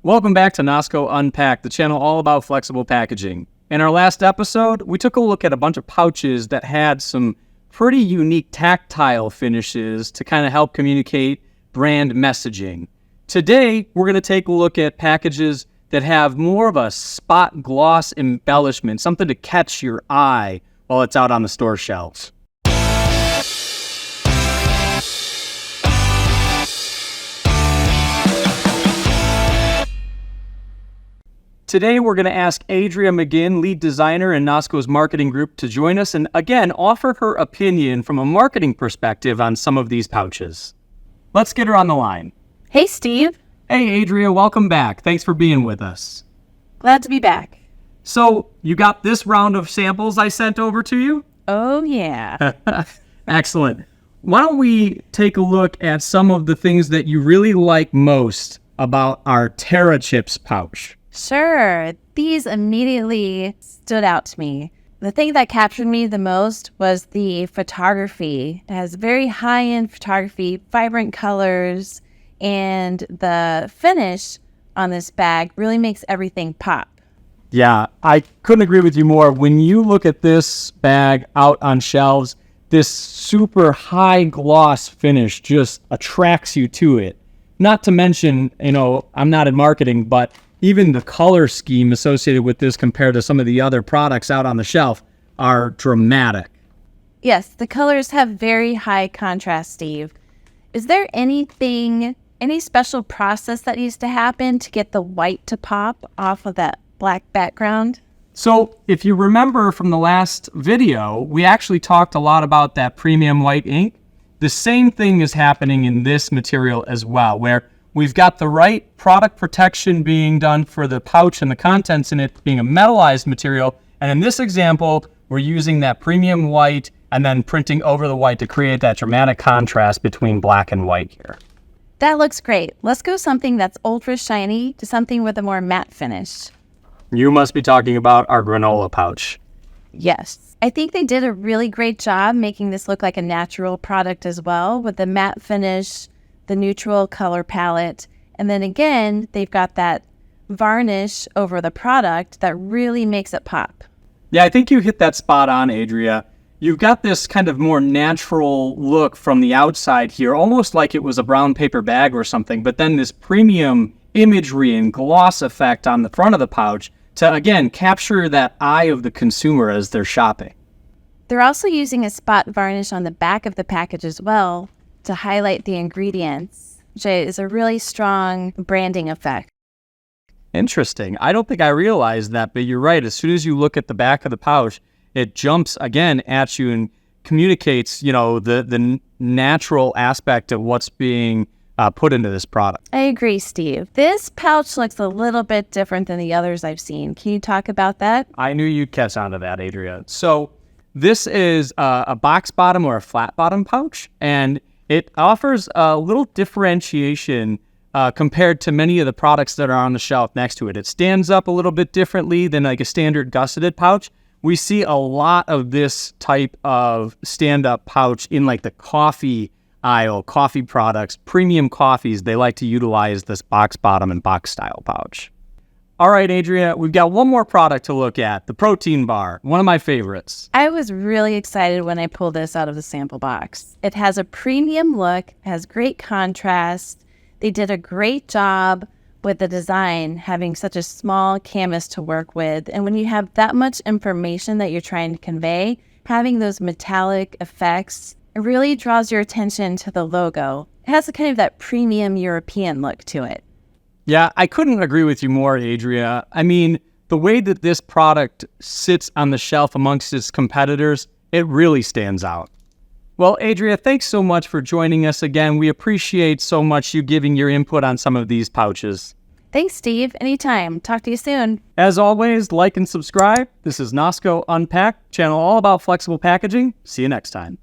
Welcome back to Nosco Unpacked, the channel all about flexible packaging. In our last episode, we took a look at a bunch of pouches that had some pretty unique tactile finishes to kind of help communicate brand messaging. Today, we're going to take a look at packages that have more of a spot gloss embellishment, something to catch your eye while it's out on the store shelves. Today, we're going to ask Adria McGinn, lead designer in Nosco's marketing group, to join us and, again, offer her opinion from a marketing perspective on some of these pouches. Let's get her on the line. Hey, Steve. Hey, Adria, welcome back. Thanks for being with us. Glad to be back. So, you got this round of samples I sent over to you? Oh, yeah. Excellent. Why don't we take a look at some of the things that you really like most about our Terra Chips pouch? Sure. These immediately stood out to me. The thing that captured me the most was the photography. It has very high-end photography, vibrant colors, and the finish on this bag really makes everything pop. Yeah, I couldn't agree with you more. When you look at this bag out on shelves, this super high gloss finish just attracts you to it. Not to mention, I'm not in marketing, but even the color scheme associated with this compared to some of the other products out on the shelf are dramatic. Yes, the colors have very high contrast, Steve. Is there any special process that needs to happen to get the white to pop off of that black background? So if you remember from the last video, we actually talked a lot about that premium white ink. The same thing is happening in this material as well, where we've got the right product protection being done for the pouch and the contents in it being a metallized material. And in this example, we're using that premium white and then printing over the white to create that dramatic contrast between black and white here. That looks great. Let's go something that's ultra shiny to something with a more matte finish. You must be talking about our granola pouch. Yes. I think they did a really great job making this look like a natural product as well, with the matte finish, the neutral color palette, and then again, they've got that varnish over the product that really makes it pop. Yeah, I think you hit that spot on, Adria. You've got this kind of more natural look from the outside here, almost like it was a brown paper bag or something, but then this premium imagery and gloss effect on the front of the pouch to, again, capture that eye of the consumer as they're shopping. They're also using a spot varnish on the back of the package as well to highlight the ingredients, which is a really strong branding effect. Interesting. I don't think I realized that, but you're right. As soon as you look at the back of the pouch, it jumps again at you and communicates, the natural aspect of what's being put into this product. I agree, Steve. This pouch looks a little bit different than the others I've seen. Can you talk about that? I knew you'd catch on to that, Adria. So this is a box bottom or a flat bottom pouch, and it offers a little differentiation compared to many of the products that are on the shelf next to it. It stands up a little bit differently than like a standard gusseted pouch. We see a lot of this type of stand-up pouch in like the coffee aisle, coffee products, premium coffees. They like to utilize this box bottom and box style pouch. All right, Adria, we've got one more product to look at, the protein bar, one of my favorites. I was really excited when I pulled this out of the sample box. It has a premium look, has great contrast. They did a great job with the design, having such a small canvas to work with. And when you have that much information that you're trying to convey, having those metallic effects, it really draws your attention to the logo. It has a kind of that premium European look to it. Yeah, I couldn't agree with you more, Adria. I mean, the way that this product sits on the shelf amongst its competitors, it really stands out. Well, Adria, thanks so much for joining us again. We appreciate so much you giving your input on some of these pouches. Thanks, Steve. Anytime. Talk to you soon. As always, like and subscribe. This is Nosco Unpacked, channel all about flexible packaging. See you next time.